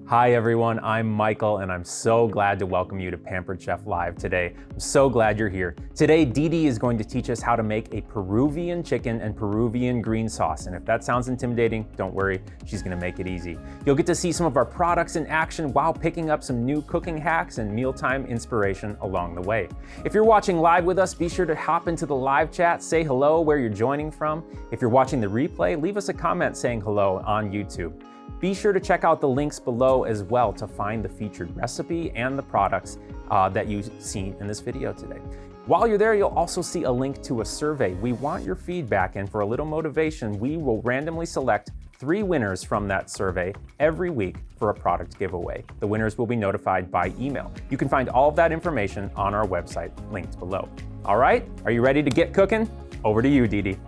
Hi everyone, I'm Michael and I'm so glad to welcome you to Pampered Chef Live today. I'm so glad you're here. Today, Dee Dee is going to teach us how to make a Peruvian chicken and Peruvian green sauce. And if that sounds intimidating, don't worry, she's gonna make it easy. You'll get to see some of our products in action while picking up some new cooking hacks and mealtime inspiration along the way. If you're watching live with us, be sure to hop into the live chat, say hello where you're joining from. If you're watching the replay, leave us a comment saying hello on YouTube. Be sure to check out the links below as well to find the featured recipe and the products that you see in this video today. While you're there, you'll also see a link to a survey. We want your feedback, and for a little motivation, we will randomly select 3 winners from that survey every week for a product giveaway. The winners will be notified by email. You can find all of that information on our website, linked below. All right, are you ready to get cooking? Over to you, Dee Dee.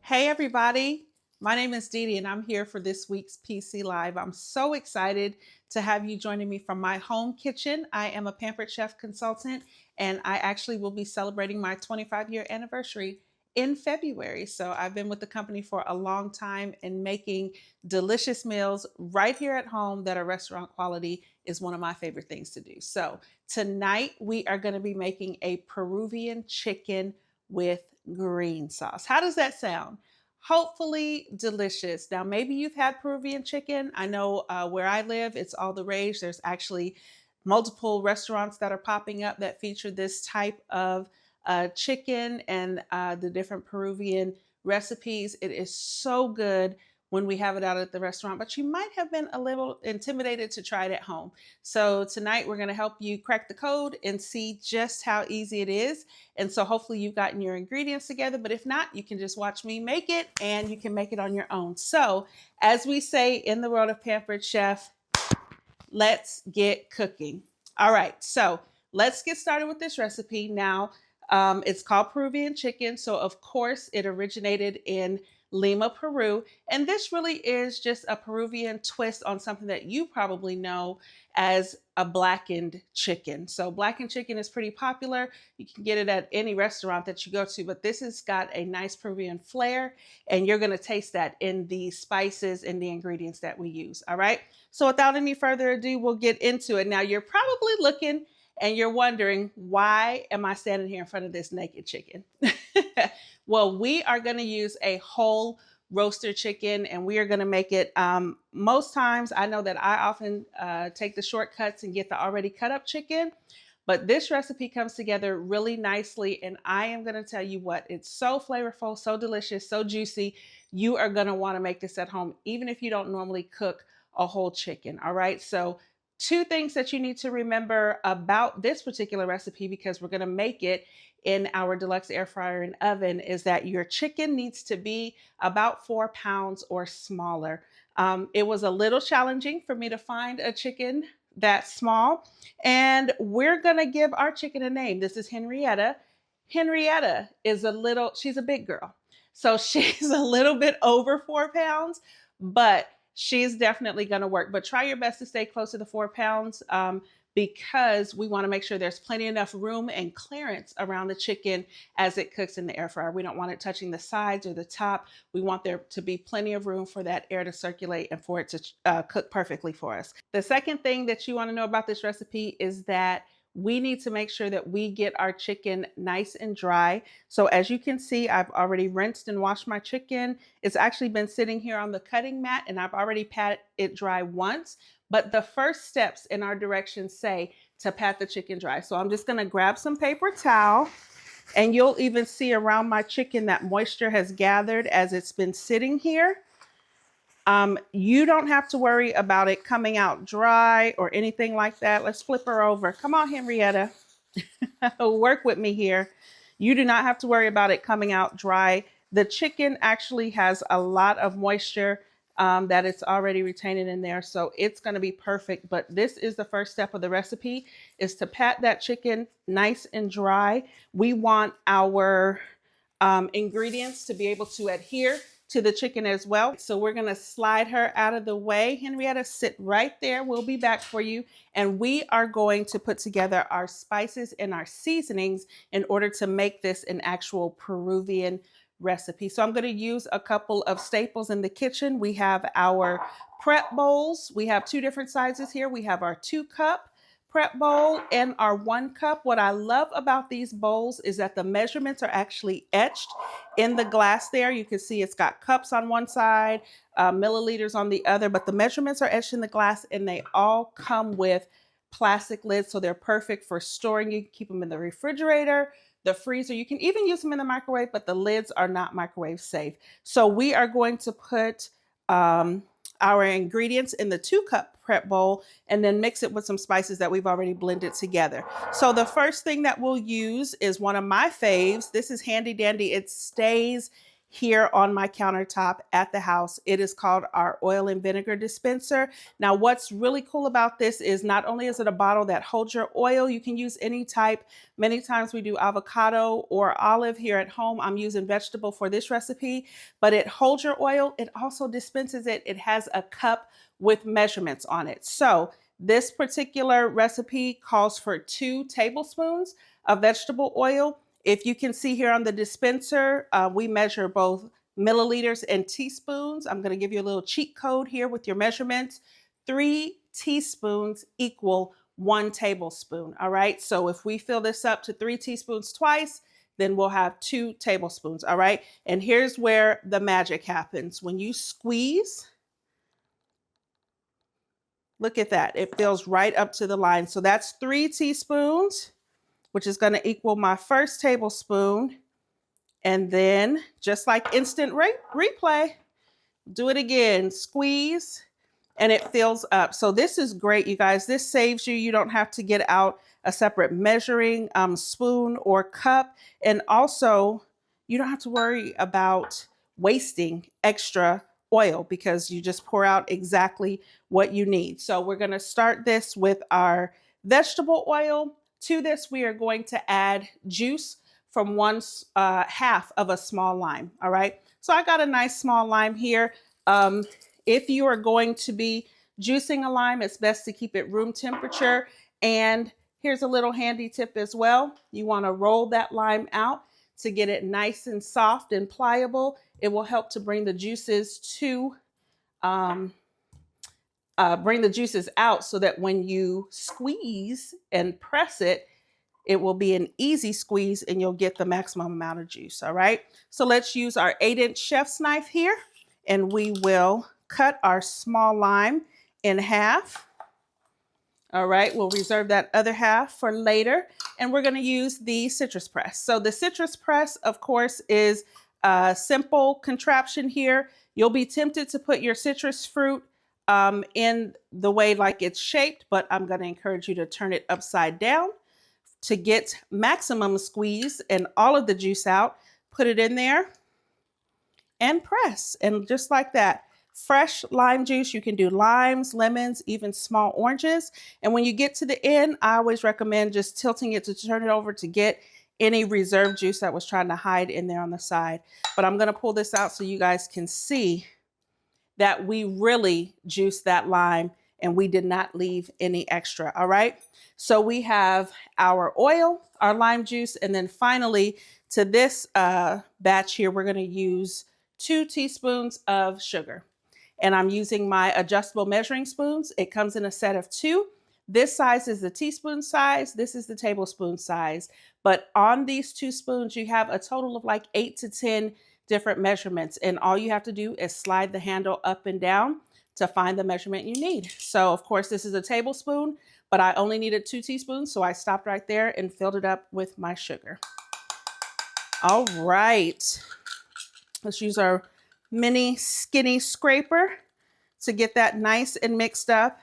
Hey everybody. My name is Dee Dee and I'm here for this week's PC Live. I'm so excited to have you joining me from my home kitchen. I am a Pampered Chef consultant and I actually will be celebrating my 25-year anniversary in February. So I've been with the company for a long time, and making delicious meals right here at home that are restaurant quality is one of my favorite things to do. So tonight we are going to be making a Peruvian chicken with green sauce. How does that sound? Hopefully delicious. Now, maybe you've had Peruvian chicken. I know where I live, it's all the rage. There's actually multiple restaurants that are popping up that feature this type of chicken and the different Peruvian recipes. It is so good when we have it out at the restaurant, but you might have been a little intimidated to try it at home. So tonight we're gonna help you crack the code and see just how easy it is. And so hopefully you've gotten your ingredients together, but if not, you can just watch me make it and you can make it on your own. So as we say in the world of Pampered Chef, let's get cooking. All right, so let's get started with this recipe. Now, it's called Peruvian chicken. So of course it originated in Lima, Peru. And this really is just a Peruvian twist on something that you probably know as a blackened chicken. So blackened chicken is pretty popular. You can get it at any restaurant that you go to, but this has got a nice Peruvian flair, and you're gonna taste that in the spices and the ingredients that we use, all right? So without any further ado, we'll get into it. Now, you're probably looking and you're wondering, why am I standing here in front of this naked chicken? Well, we are going to use a whole roaster chicken, and we are going to make it, most times, I know that I often take the shortcuts and get the already cut up chicken, but this recipe comes together really nicely, and I am going to tell you what, it's so flavorful, so delicious, so juicy. You are going to want to make this at home, even if you don't normally cook a whole chicken. All right, so 2 things that you need to remember about this particular recipe, because we're going to make it in our deluxe air fryer and oven, is that your chicken needs to be about 4 pounds or smaller. It was a little challenging for me to find a chicken that small, and we're going to give our chicken a name. This is Henrietta. Henrietta is she's a big girl. So she's a little bit over 4 pounds, but she's definitely going to work. But try your best to stay close to the 4 pounds because we want to make sure there's plenty enough room and clearance around the chicken as it cooks in the air fryer. We don't want it touching the sides or the top. We want there to be plenty of room for that air to circulate and for it to cook perfectly for us. The second thing that you want to know about this recipe is that we need to make sure that we get our chicken nice and dry. So as you can see, I've already rinsed and washed my chicken. It's actually been sitting here on the cutting mat, and I've already patted it dry once. But the first steps in our directions say to pat the chicken dry. So I'm just gonna grab some paper towel, and you'll even see around my chicken that moisture has gathered as it's been sitting here. You don't have to worry about it coming out dry or anything like that. Let's flip her over. Come on, Henrietta. Work with me here. You do not have to worry about it coming out dry. The chicken actually has a lot of moisture that it's already retaining in there, so it's going to be perfect. But this is the first step of the recipe, is to pat that chicken nice and dry. We want our ingredients to be able to adhere to the chicken as well. So we're gonna slide her out of the way. Henrietta, sit right there. We'll be back for you. And we are going to put together our spices and our seasonings in order to make this an actual Peruvian recipe. So I'm going to use a couple of staples in the kitchen. We have our prep bowls. We have 2 different sizes here. We have our 2-cup prep bowl and our 1-cup. What I love about these bowls is that the measurements are actually etched in the glass there. You can see it's got cups on one side, milliliters on the other, but the measurements are etched in the glass and they all come with plastic lids. So they're perfect for storing. You can keep them in the refrigerator, the freezer. You can even use them in the microwave, but the lids are not microwave safe. So we are going to put our ingredients in the 2-cup prep bowl and then mix it with some spices that we've already blended together. So the first thing that we'll use is one of my faves. This is handy dandy. It stays here on my countertop at the house. It is called our oil and vinegar dispenser. Now, what's really cool about this is not only is it a bottle that holds your oil, you can use any type. Many times we do avocado or olive. Here at home, I'm using vegetable for this recipe, but it holds your oil. It also dispenses it. It has a cup with measurements on it. So this particular recipe calls for 2 tablespoons of vegetable oil. If you can see here on the dispenser, we measure both milliliters and teaspoons. I'm going to give you a little cheat code here with your measurements. 3 teaspoons equal 1 tablespoon. All right. So if we fill this up to 3 teaspoons twice, then we'll have 2 tablespoons. All right. And here's where the magic happens. When you squeeze, look at that. It fills right up to the line. So that's 3 teaspoons, which is going to equal my first tablespoon. And then just like instant replay, do it again, squeeze, and it fills up. So this is great, you guys. This saves you. You don't have to get out a separate measuring spoon or cup. And also you don't have to worry about wasting extra oil because you just pour out exactly what you need. So we're going to start this with our vegetable oil. To this, we are going to add juice from 1/2 of a small lime. All right. So I got a nice small lime here. If you are going to be juicing a lime, it's best to keep it room temperature. And here's a little handy tip as well. You want to roll that lime out to get it nice and soft and pliable. It will help to bring the juices out so that when you squeeze and press it, it will be an easy squeeze and you'll get the maximum amount of juice. All right. So let's use our 8-inch chef's knife here and we will cut our small lime in half. All right. We'll reserve that other half for later. And we're going to use the citrus press. So the citrus press, of course, is a simple contraption here. You'll be tempted to put your citrus fruit in the way like it's shaped, but I'm going to encourage you to turn it upside down to get maximum squeeze and all of the juice out. Put it in there and press. And just like that, fresh lime juice. You can do limes, lemons, even small oranges. And when you get to the end, I always recommend just tilting it to turn it over to get any reserve juice that was trying to hide in there on the side. But I'm going to pull this out so you guys can see that we really juiced that lime and we did not leave any extra. All right. So we have our oil, our lime juice, and then finally to this batch here, we're going to use 2 teaspoons of sugar. And I'm using my adjustable measuring spoons. It comes in a set of 2. This size is the teaspoon size. This is the tablespoon size. But on these 2 spoons, you have a total of like 8 to 10 different measurements. And all you have to do is slide the handle up and down to find the measurement you need. So of course, this is a tablespoon, but I only needed 2 teaspoons. So I stopped right there and filled it up with my sugar. All right. Let's use our mini skinny scraper to get that nice and mixed up.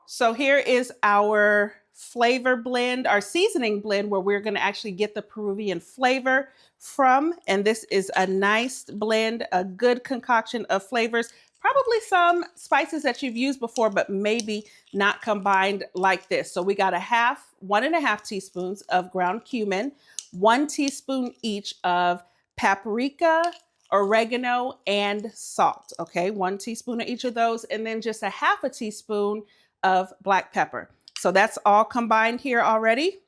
So here is our flavor blend, our seasoning blend, where we're going to actually get the Peruvian flavor from. And this is a nice blend, a good concoction of flavors, probably some spices that you've used before, but maybe not combined like this. So we got 1.5 teaspoons of ground cumin, 1 teaspoon each of paprika, oregano, and salt. Okay, 1 teaspoon of each of those, and then just 1/2 teaspoon of black pepper. So that's all combined here already.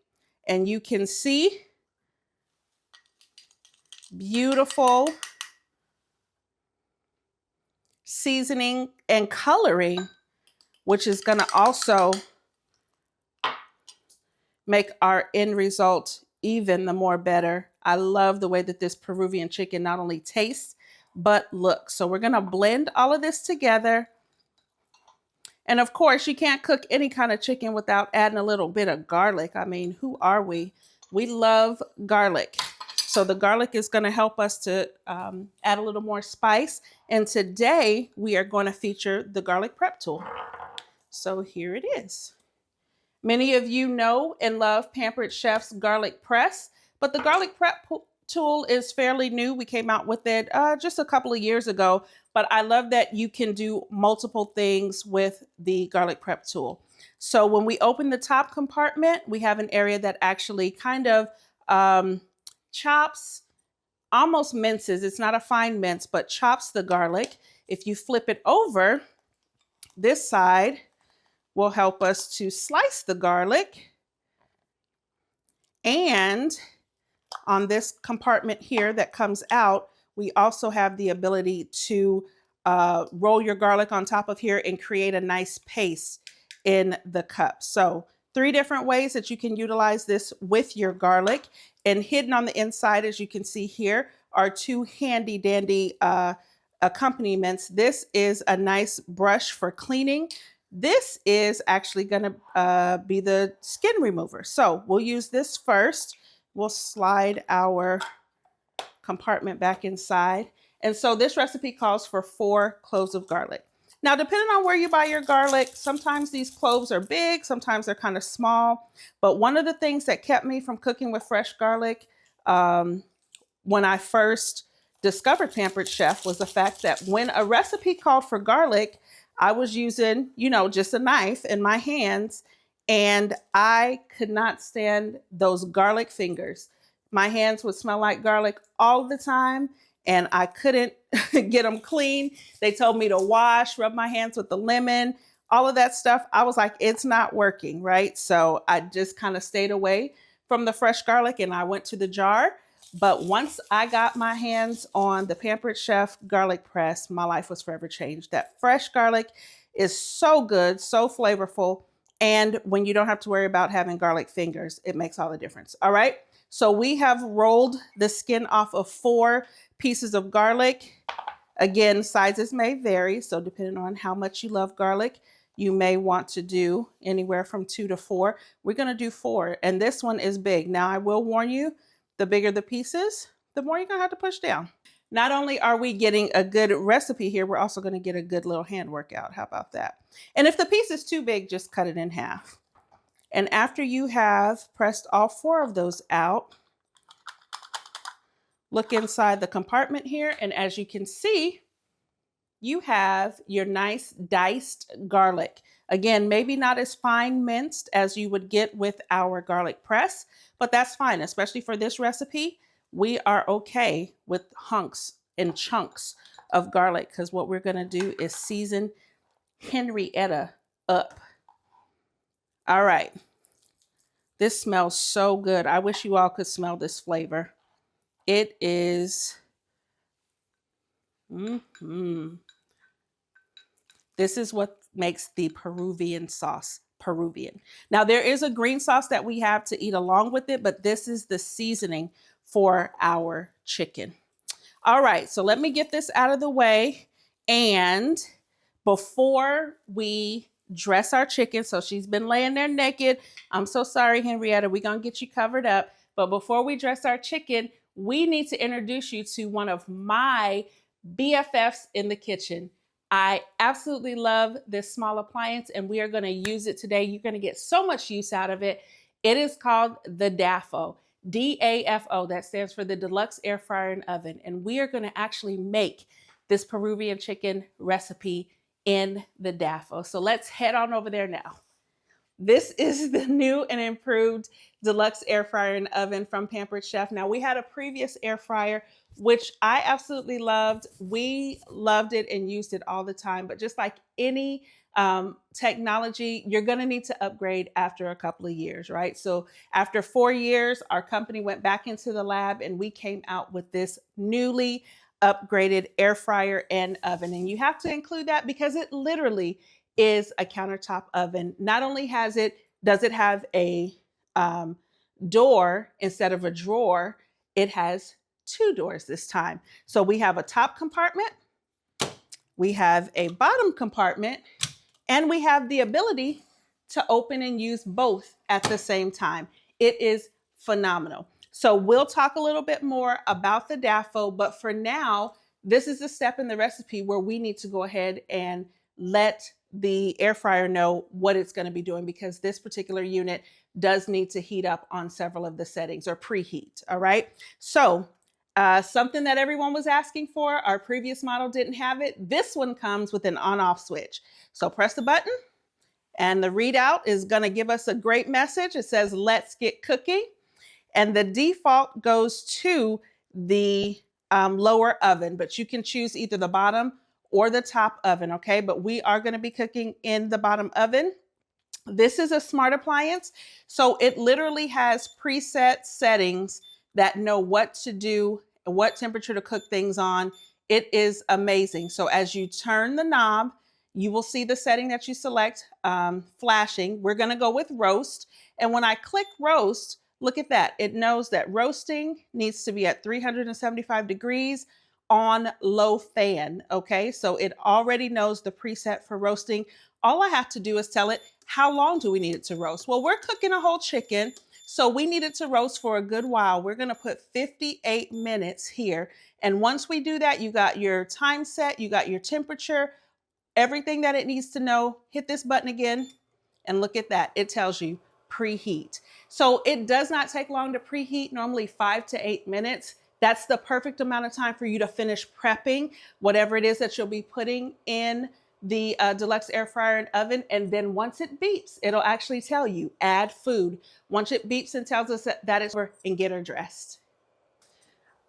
And you can see beautiful seasoning and coloring, which is going to also make our end result even the more better. I love the way that this Peruvian chicken not only tastes, but looks. So we're going to blend all of this together. And of course, you can't cook any kind of chicken without adding a little bit of garlic. I mean, who are we? We love garlic. So the garlic is going to help us to add a little more spice. And today we are going to feature the garlic prep tool. So here it is. Many of you know and love Pampered Chef's garlic press, but the garlic prep tool is fairly new. We came out with it just a couple of years ago, but I love that you can do multiple things with the garlic prep tool. So when we open the top compartment, we have an area that actually kind of chops, almost minces. It's not a fine mince, but chops the garlic. If you flip it over, this side will help us to slice the garlic. And on this compartment here that comes out, we also have the ability to roll your garlic on top of here and create a nice paste in the cup. So 3 different ways that you can utilize this with your garlic. And hidden on the inside, as you can see here, are 2 handy dandy accompaniments. This is a nice brush for cleaning. This is actually going to be the skin remover. So we'll use this first. We'll slide our compartment back inside. And so this recipe calls for 4 cloves of garlic. Now, depending on where you buy your garlic, sometimes these cloves are big, sometimes they're kind of small. But one of the things that kept me from cooking with fresh garlic when I first discovered Pampered Chef was the fact that when a recipe called for garlic, I was using, just a knife in my hands, and I could not stand those garlic fingers. My hands would smell like garlic all the time, and I couldn't get them clean. They told me to wash, rub my hands with the lemon, all of that stuff. I was like, it's not working, right? So I just kind of stayed away from the fresh garlic, and I went to the jar. But once I got my hands on the Pampered Chef garlic press, my life was forever changed. That fresh garlic is so good, so flavorful. And when you don't have to worry about having garlic fingers, it makes all the difference. All right. So we have rolled the skin off of 4 pieces of garlic. Again, sizes may vary. So depending on how much you love garlic, you may want to do anywhere from 2 to 4. We're going to do 4. And this one is big. Now, I will warn you, the bigger the pieces, the more you're going to have to push down. Not only are we getting a good recipe here, we're also going to get a good little hand workout. How about that? And if the piece is too big, just cut it in half. And after you have pressed all 4 of those out, look inside the compartment here. And as you can see, you have your nice diced garlic. Again, maybe not as fine minced as you would get with our garlic press, but that's fine, especially for this recipe. We are okay with hunks and chunks of garlic because what we're going to do is season Henrietta up. All right. This smells so good. I wish you all could smell this flavor. It is, This is what makes the Peruvian sauce Peruvian. Now, there is a green sauce that we have to eat along with it, but this is the seasoning for our chicken. All right, so let me get this out of the way. And before we dress our chicken, so she's been laying there naked. I'm so sorry, Henrietta, we're gonna get you covered up. But before we dress our chicken, we need to introduce you to one of my BFFs in the kitchen. I absolutely love this small appliance, and we are going to use it today. You're going to get so much use out of it. It is called the DAFO, D-A-F-O. That stands for the Deluxe Air Fryer and Oven. And we are going to actually make this Peruvian chicken recipe in the DAFO. So let's head on over there now. This is the new and improved Deluxe Air Fryer and Oven from Pampered Chef. Now, we had a previous air fryer, which I absolutely loved. We loved it and used it all the time. But just like any technology, you're going to need to upgrade after a couple of years, right? So after 4 years, our company went back into the lab and we came out with this newly upgraded air fryer and oven. And you have to include that because it literally is a countertop oven. Not only does it have a door instead of a drawer, it has two doors this time. So we have a top compartment, we have a bottom compartment, and we have the ability to open and use both at the same time. It is phenomenal. So we'll talk a little bit more about the DAFO, but for now, this is the step in the recipe where we need to go ahead and let the air fryer know what it's going to be doing, because this particular unit does need to heat up on several of the settings, or preheat. All right. So something that everyone was asking for, our previous model didn't have it. This one comes with an on-off switch. So press the button and the readout is going to give us a great message. It says, let's get cooking. And the default goes to the lower oven, but you can choose either the bottom or the top oven, okay? But we are going to be cooking in the bottom oven. This is a smart appliance, so it literally has preset settings that know what to do, what temperature to cook things on. It is amazing. So as you turn the knob, you will see the setting that you select flashing. We're going to go with roast. And when I click roast, look at that. It knows that roasting needs to be at 375 degrees on low fan. Okay, so it already knows the preset for roasting. All I have to do is tell it, how long do we need it to roast? Well, we're cooking a whole chicken, so we need it to roast for a good while. We're going to put 58 minutes here. And once we do that, you got your time set, you got your temperature, everything that it needs to know. Hit this button again, and look at that. It tells you preheat. So it does not take long to preheat, normally 5 to 8 minutes. That's the perfect amount of time for you to finish prepping whatever it is that you'll be putting in the deluxe air fryer and oven. And then once it beeps, it'll actually tell you add food. Once it beeps and tells us that it's over, and get her dressed.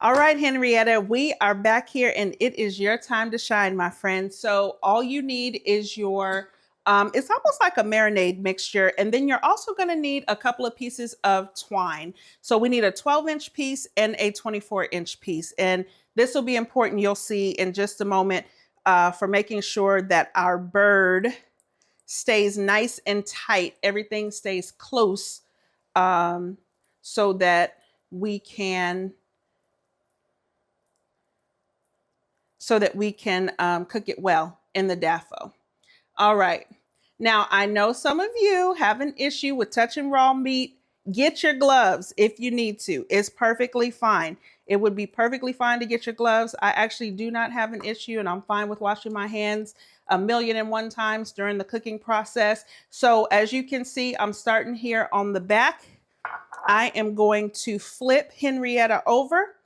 All right, Henrietta, we are back here and it is your time to shine, my friend. So all you need is your, it's almost like a marinade mixture. And then you're also gonna need a couple of pieces of twine. So we need a 12-inch piece and a 24-inch piece. And this will be important, you'll see in just a moment, for making sure that our bird stays nice and tight. Everything stays close, so that we can cook it well in the DAFO. All right. Now, I know some of you have an issue with touching raw meat. Get your gloves if you need to. It's perfectly fine. It would be perfectly fine to get your gloves. I actually do not have an issue, and I'm fine with washing my hands 1,000,001 times during the cooking process. So as you can see, I'm starting here on the back. I am going to flip Henrietta over.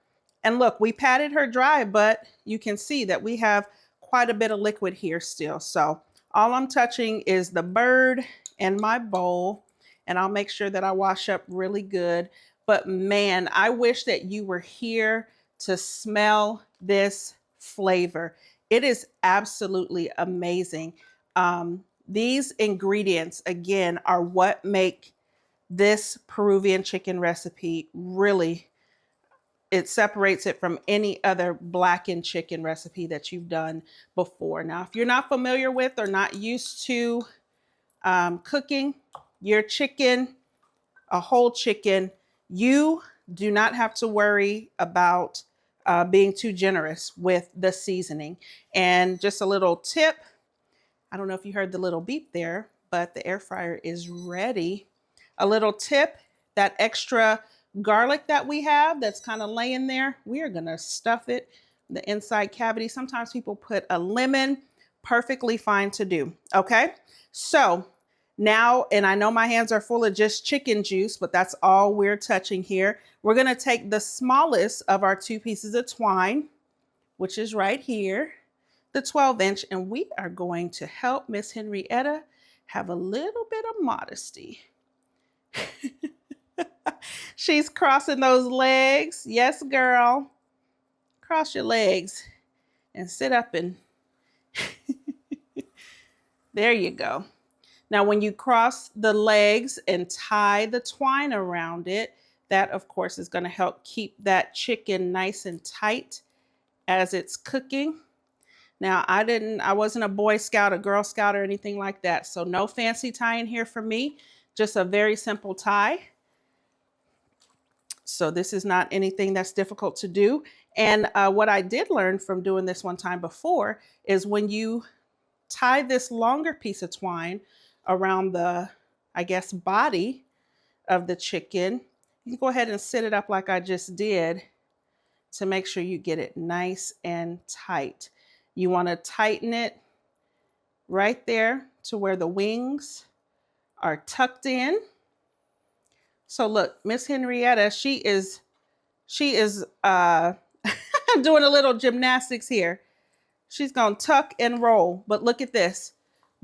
And look, we patted her dry, but you can see that we have quite a bit of liquid here still. So all I'm touching is the bird and my bowl, and I'll make sure that I wash up really good. But man, I wish that you were here to smell this flavor. It is absolutely amazing. These ingredients, again, are what make this Peruvian chicken recipe really, it separates it from any other blackened chicken recipe that you've done before. Now, if you're not familiar with or not used to cooking your chicken, a whole chicken, you do not have to worry about being too generous with the seasoning. And just a little tip, I don't know if you heard the little beep there, but the air fryer is ready. A little tip, that extra garlic that we have that's kind of laying there, we are gonna stuff it, the inside cavity. Sometimes people put a lemon, perfectly fine to do, okay? So now, and I know my hands are full of just chicken juice, but that's all we're touching here. We're gonna take the smallest of our 2 pieces of twine, which is right here, the 12-inch, and we are going to help Miss Henrietta have a little bit of modesty. She's crossing those legs. Yes, girl. Cross your legs and sit up and There you go. Now, when you cross the legs and tie the twine around it, that of course is going to help keep that chicken nice and tight as it's cooking. Now, I wasn't a Boy Scout, a Girl Scout, or anything like that. So no fancy tying here for me, just a very simple tie. So this is not anything that's difficult to do. And what I did learn from doing this one time before is when you tie this longer piece of twine around the, I guess, body of the chicken, you can go ahead and sit it up like I just did to make sure you get it nice and tight. You want to tighten it right there to where the wings are tucked in. So look, Miss Henrietta, she is doing a little gymnastics here. She's going to tuck and roll, but look at this.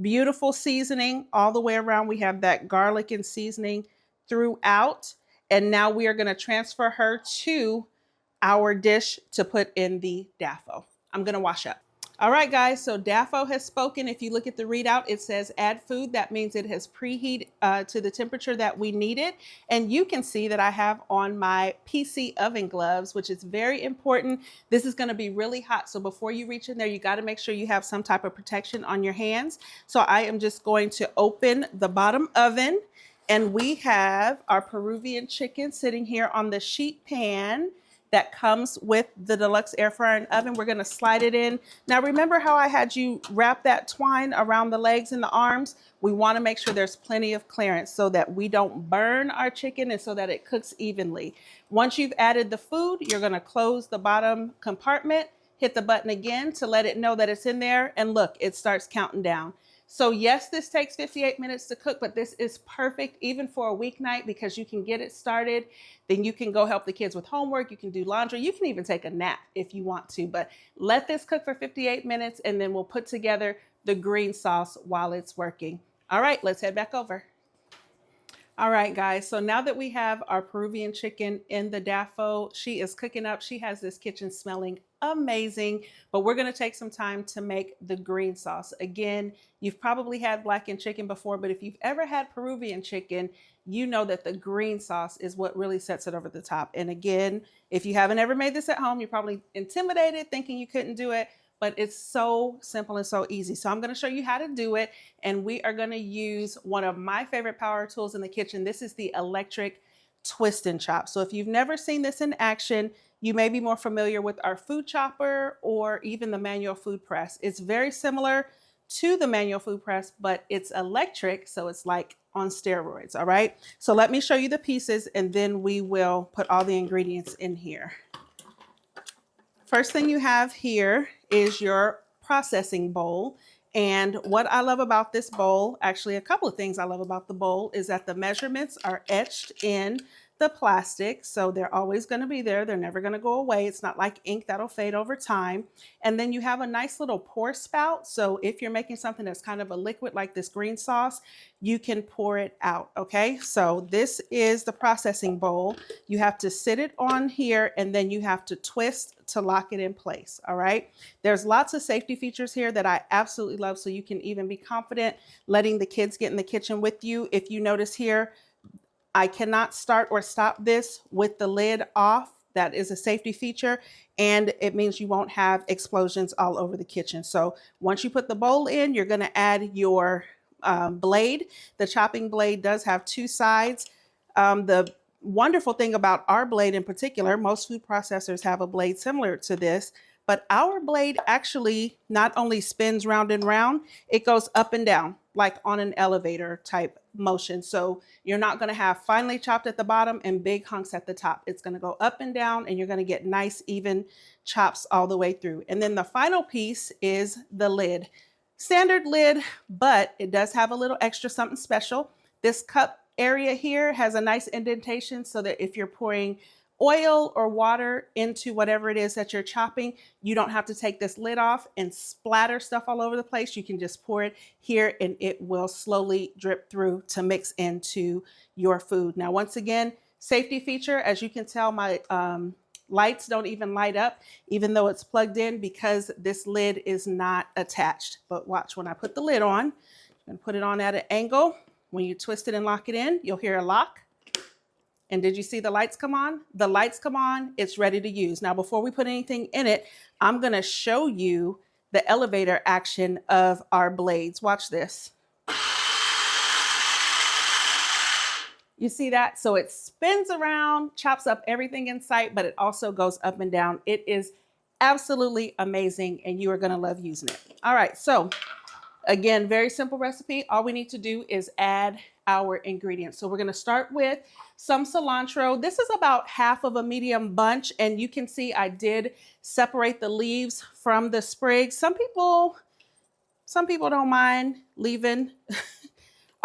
Beautiful seasoning all the way around. We have that garlic and seasoning throughout. And now we are going to transfer her to our dish to put in the DAFO. I'm going to wash up. All right, guys, so DAFO has spoken. If you look at the readout, it says add food. That means it has preheated to the temperature that we need it. And you can see that I have on my PC oven gloves, which is very important. This is going to be really hot. So before you reach in there, you got to make sure you have some type of protection on your hands. So I am just going to open the bottom oven, and we have our Peruvian chicken sitting here on the sheet pan that comes with the deluxe air fryer and oven. We're gonna slide it in. Now remember how I had you wrap that twine around the legs and the arms? We wanna make sure there's plenty of clearance so that we don't burn our chicken and so that it cooks evenly. Once you've added the food, you're gonna close the bottom compartment, hit the button again to let it know that it's in there, and look, it starts counting down. So yes, this takes 58 minutes to cook, but this is perfect even for a weeknight because you can get it started. Then you can go help the kids with homework. You can do laundry. You can even take a nap if you want to, but let this cook for 58 minutes and then we'll put together the green sauce while it's working. All right, let's head back over. All right, guys, so now that we have our Peruvian chicken in the DAFO, she is cooking up. She has this kitchen smelling amazing, but we're gonna take some time to make the green sauce. Again, you've probably had blackened chicken before, but if you've ever had Peruvian chicken, you know that the green sauce is what really sets it over the top. And again, if you haven't ever made this at home, you're probably intimidated thinking you couldn't do it, but it's so simple and so easy. So I'm gonna show you how to do it, and we are gonna use one of my favorite power tools in the kitchen. This is the electric twist and chop. So if you've never seen this in action, you may be more familiar with our food chopper or even the manual food press. It's very similar to the manual food press, but it's electric, so it's like on steroids, all right? So let me show you the pieces and then we will put all the ingredients in here. First thing you have here is your processing bowl. And what I love about this bowl, actually a couple of things I love about the bowl, is that the measurements are etched in the plastic. So they're always going to be there. They're never going to go away. It's not like ink that'll fade over time. And then you have a nice little pour spout. So if you're making something that's kind of a liquid like this green sauce, you can pour it out. Okay. So this is the processing bowl. You have to sit it on here and then you have to twist to lock it in place. All right. There's lots of safety features here that I absolutely love. So you can even be confident letting the kids get in the kitchen with you. If you notice here, I cannot start or stop this with the lid off. That is a safety feature, and it means you won't have explosions all over the kitchen. So once you put the bowl in, you're going to add your blade. The chopping blade does have two sides. The wonderful thing about our blade in particular, most food processors have a blade similar to this, but our blade actually not only spins round and round, it goes up and down like on an elevator type motion. So you're not going to have finely chopped at the bottom and big hunks at the top. It's going to go up and down and you're going to get nice even chops all the way through. And then the final piece is the lid. Standard lid, but it does have a little extra something special. This cup area here has a nice indentation so that if you're pouring oil or water into whatever it is that you're chopping, you don't have to take this lid off and splatter stuff all over the place. You can just pour it here and it will slowly drip through to mix into your food. Now, once again, safety feature, as you can tell, my lights don't even light up, even though it's plugged in because this lid is not attached. But watch, when I put the lid on, And put it on at an angle. When you twist it and lock it in, you'll hear a lock. And did you see the lights come on? The lights come on, it's ready to use. Now, before we put anything in it, I'm gonna show you the elevator action of our blades. Watch this. You see that? So it spins around, chops up everything in sight, but it also goes up and down. It is absolutely amazing, and you are gonna love using it. All right, so again, very simple recipe. All we need to do is add our ingredients. So we're gonna start with some cilantro. This is about half of a medium bunch, and you can see I did separate the leaves from the sprigs. Some people don't mind leaving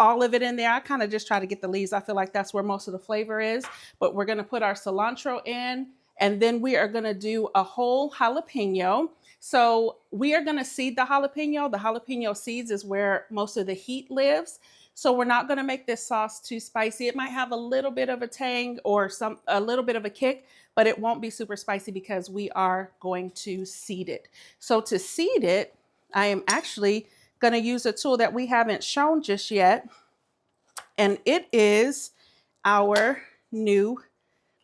all of it in there. I kind of just try to get the leaves. I feel like that's where most of the flavor is, but we're gonna put our cilantro in, and then we are gonna do a whole jalapeno. So we are gonna seed the jalapeno. The jalapeno seeds is where most of the heat lives. So we're not gonna make this sauce too spicy. It might have a little bit of a tang or a little bit of a kick, but it won't be super spicy because we are going to seed it. So to seed it, I am actually gonna use a tool that we haven't shown just yet. And it is our new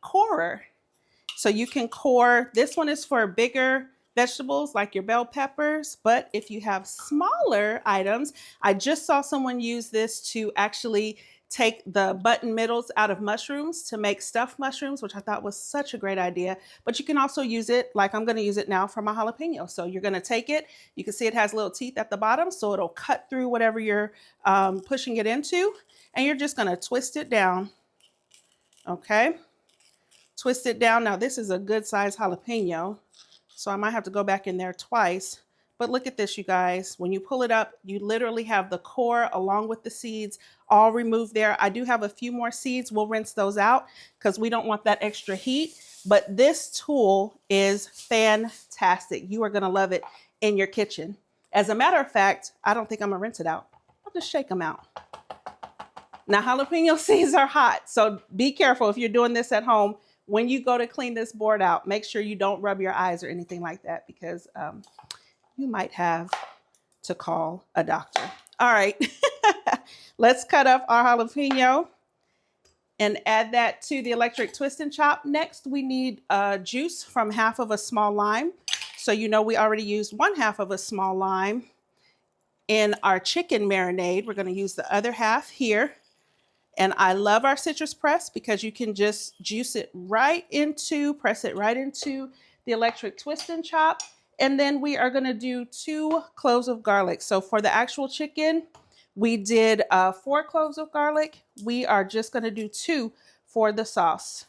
corer. So you can core, this one is for bigger vegetables like your bell peppers, but if you have smaller items, I just saw someone use this to actually take the button middles out of mushrooms to make stuffed mushrooms, which I thought was such a great idea. But you can also use it, like I'm gonna use it now for my jalapeno. So you're gonna take it, you can see it has little teeth at the bottom, so it'll cut through whatever you're pushing it into, and you're just gonna twist it down, okay? Twist it down. Now this is a good size jalapeno, so I might have to go back in there twice. But look at this, you guys. When you pull it up, you literally have the core along with the seeds all removed there. I do have a few more seeds. We'll rinse those out because we don't want that extra heat. But this tool is fantastic. You are gonna love it in your kitchen. As a matter of fact, I don't think I'm gonna rinse it out. I'll just shake them out. Now, jalapeno seeds are hot, so be careful if you're doing this at home. When you go to clean this board out, make sure you don't rub your eyes or anything like that because you might have to call a doctor. All right, let's cut up our jalapeno and add that to the electric twist and chop. Next, we need juice from half of a small lime. So you know we already used 1/2 of a small lime in our chicken marinade. We're gonna use the other half here. And I love our citrus press because you can just press it right into the electric twist and chop. And then we are gonna do 2 cloves of garlic. So for the actual chicken, we did 4 cloves of garlic. We are just gonna do 2 for the sauce.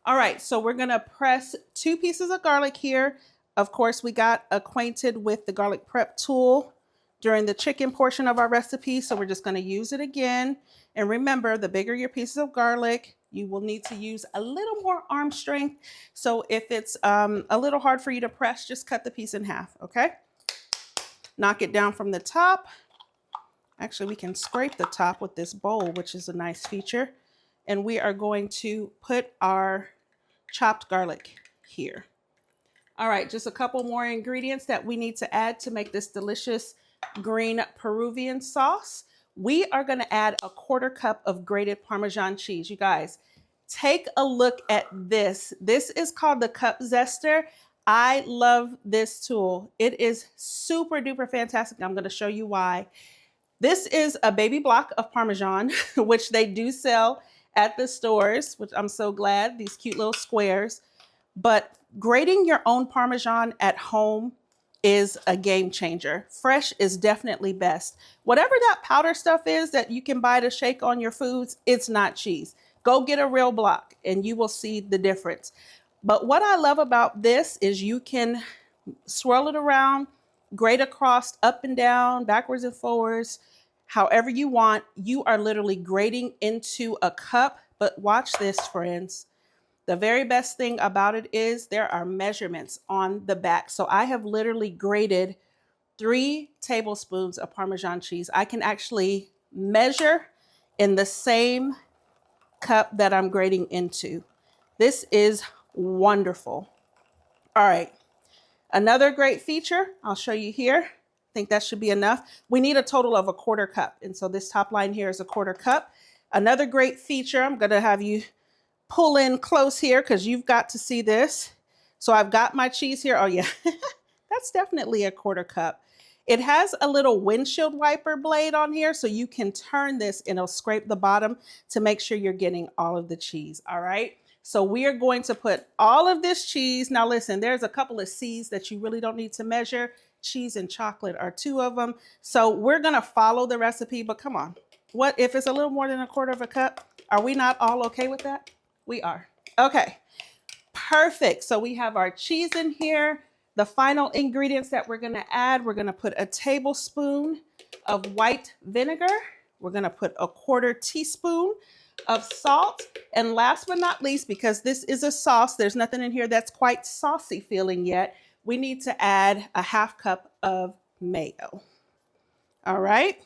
All right, so we're gonna press 2 pieces of garlic here. Of course, we got acquainted with the garlic prep tool during the chicken portion of our recipe, so we're just gonna use it again. And remember, the bigger your pieces of garlic, you will need to use a little more arm strength. So if it's a little hard for you to press, just cut the piece in half, okay? Knock it down from the top. Actually, we can scrape the top with this bowl, which is a nice feature. And we are going to put our chopped garlic here. All right, just a couple more ingredients that we need to add to make this delicious green Peruvian sauce. We are gonna add a 1/4 cup of grated Parmesan cheese. You guys, take a look at this. This is called the cup zester. I love this tool. It is super duper fantastic. I'm gonna show you why. This is a baby block of Parmesan, which they do sell at the stores, which I'm so glad, these cute little squares. But grating your own Parmesan at home is a game changer. Fresh is definitely best. Whatever that powder stuff is that you can buy to shake on your foods, it's not cheese. Go get a real block and you will see the difference. But what I love about this is you can swirl it around, grate across, up and down, backwards and forwards, however you want. You are literally grating into a cup. But watch this, friends. The very best thing about it is there are measurements on the back. So I have literally grated 3 tablespoons of Parmesan cheese. I can actually measure in the same cup that I'm grating into. This is wonderful. All right, another great feature I'll show you here. think that should be enough. We need a total of a 1/4 cup. And so this top line here is a 1/4 cup. Another great feature, I'm gonna have you pull in close here because you've got to see this. So I've got my cheese here. Oh yeah, that's definitely a 1/4 cup. It has a little windshield wiper blade on here, so you can turn this and it'll scrape the bottom to make sure you're getting all of the cheese, all right? So we are going to put all of this cheese. Now listen, there's a couple of C's that you really don't need to measure. Cheese and chocolate are 2 of them. So we're gonna follow the recipe, but come on. What if it's a little more than a 1/4 cup? Are we not all okay with that? We are. Okay, perfect. So we have our cheese in here. The final ingredients that we're gonna add, we're gonna put a tablespoon of white vinegar. We're gonna put a 1/4 teaspoon of salt. And last but not least, because this is a sauce, there's nothing in here that's quite saucy feeling yet, we need to add a 1/2 cup of mayo. All right,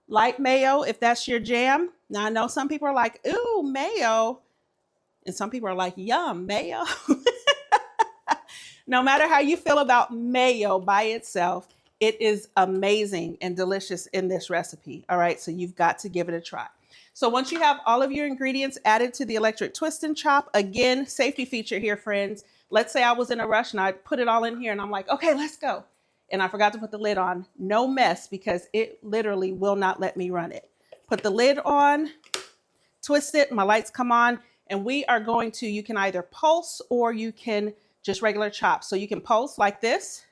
light mayo if that's your jam. Now I know some people are like, ooh, mayo. And some people are like, yum, mayo. No matter how you feel about mayo by itself, it is amazing and delicious in this recipe. All right, so you've got to give it a try. So once you have all of your ingredients added to the electric twist and chop, again, safety feature here, friends. Let's say I was in a rush and I put it all in here and I'm like, okay, let's go. And I forgot to put the lid on. No mess, because it literally will not let me run it. Put the lid on, twist it, my lights come on, and we are going to, you can either pulse or you can just regular chop. So you can pulse like this,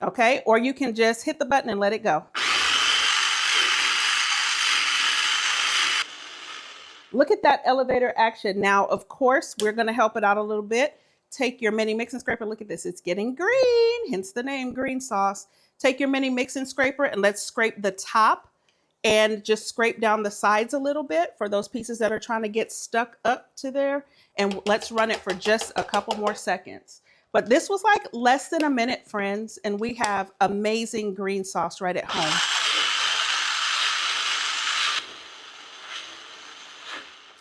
okay? Or you can just hit the button and let it go. Look at that elevator action. Now, of course, we're gonna help it out a little bit. Take your mini mixing scraper, look at this, it's getting green, hence the name green sauce. Take your mini mixing scraper and let's scrape the top and just scrape down the sides a little bit for those pieces that are trying to get stuck up to there. And let's run it for just a couple more seconds. But this was like less than a minute, friends, and we have amazing green sauce right at home.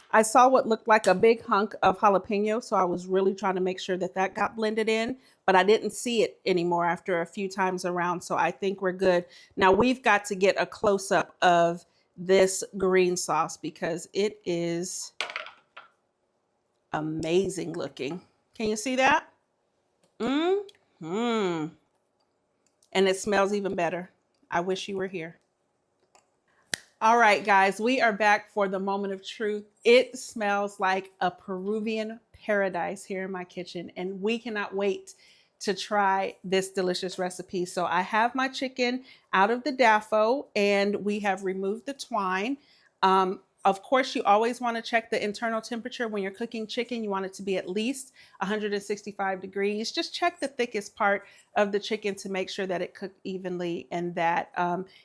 I saw what looked like a big hunk of jalapeno, so I was really trying to make sure that that got blended in, but I didn't see it anymore after a few times around, so I think we're good. Now we've got to get a close-up of this green sauce because it is amazing looking. Can you see that? And it smells even better. I wish you were here. All right, guys, we are back for the moment of truth. It smells like a Peruvian paradise here in my kitchen, and we cannot wait to try this delicious recipe. So I have my chicken out of the dafo, and we have removed the twine. Of course, you always want to check the internal temperature when you're cooking chicken. You want it to be at least 165 degrees. Just check the thickest part of the chicken to make sure that it cooked evenly and that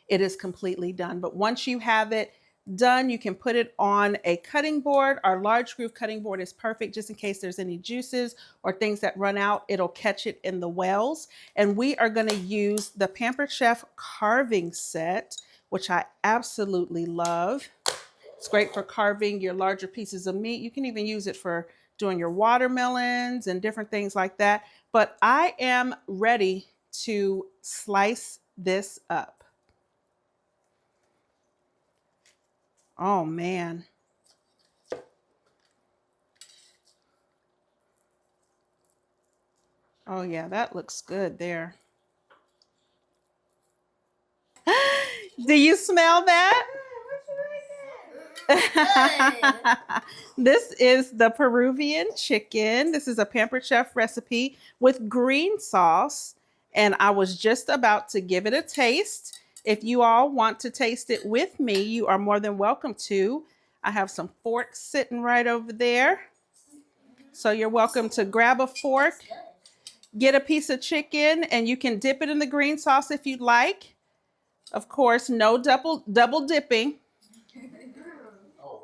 it is completely done. But once you have it done, you can put it on a cutting board. Our large groove cutting board is perfect just in case there's any juices or things that run out. It'll catch it in the wells. And we are going to use the Pampered Chef carving set, which I absolutely love. It's great for carving your larger pieces of meat. You can even use it for doing your watermelons and different things like that. But I am ready to slice this up. Oh man. Oh yeah, that looks good there. Do you smell that? This is the Peruvian chicken. This is a Pampered Chef recipe with green sauce. And I was just about to give it a taste. If you all want to taste it with me, you are more than welcome to. I have some forks sitting right over there. So you're welcome to grab a fork, get a piece of chicken, and you can dip it in the green sauce if you'd like. Of course, no double dipping.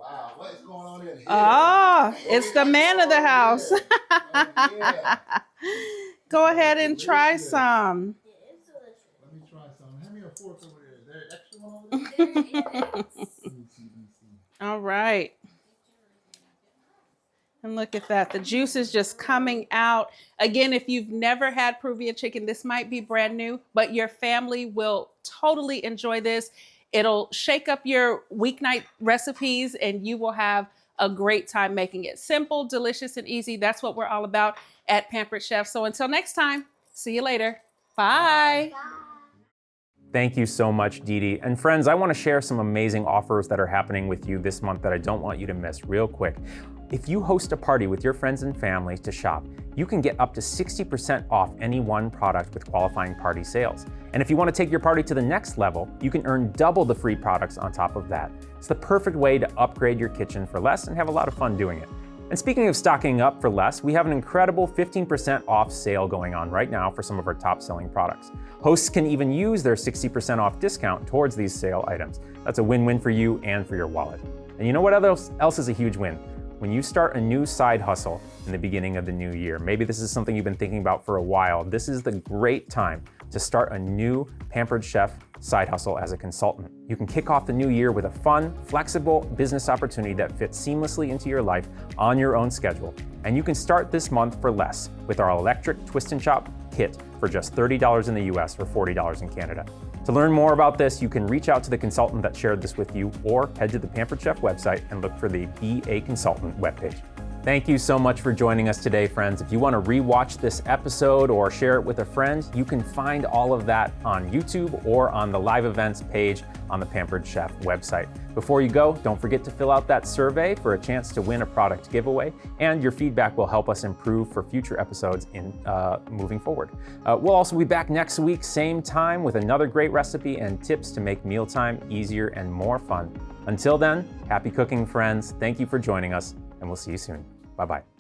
Wow, what is going on in here? Oh, it's the man of the house. Oh, yeah. Go ahead and try some. Let me try some. Hand me a fork over there. Is there an extra one over there? Let me see. All right. And look at that. The juice is just coming out. Again, if you've never had Peruvian chicken, this might be brand new, but your family will totally enjoy this. It'll shake up your weeknight recipes and you will have a great time making it. Simple, delicious, and easy. That's what we're all about at Pampered Chef. So until next time, see you later. Bye. Thank you so much, Dee Dee. And friends, I want to share some amazing offers that are happening with you this month that I don't want you to miss real quick. If you host a party with your friends and family to shop, you can get up to 60% off any one product with qualifying party sales. And if you want to take your party to the next level, you can earn double the free products on top of that. It's the perfect way to upgrade your kitchen for less and have a lot of fun doing it. And speaking of stocking up for less, we have an incredible 15% off sale going on right now for some of our top selling products. Hosts can even use their 60% off discount towards these sale items. That's a win-win for you and for your wallet. And you know what else is a huge win? When you start a new side hustle in the beginning of the new year, maybe this is something you've been thinking about for a while, this is the great time to start a new Pampered Chef side hustle as a consultant. You can kick off the new year with a fun, flexible business opportunity that fits seamlessly into your life on your own schedule. And you can start this month for less with our electric twist and chop kit for just $30 in the US or $40 in Canada. To learn more about this, you can reach out to the consultant that shared this with you or head to the Pampered Chef website and look for the Be a Consultant webpage. Thank you so much for joining us today, friends. If you want to rewatch this episode or share it with a friend, you can find all of that on YouTube or on the live events page on the Pampered Chef website. Before you go, don't forget to fill out that survey for a chance to win a product giveaway, and your feedback will help us improve for future episodes in moving forward. We'll also be back next week, same time, with another great recipe and tips to make mealtime easier and more fun. Until then, happy cooking, friends. Thank you for joining us, and we'll see you soon. Bye-bye.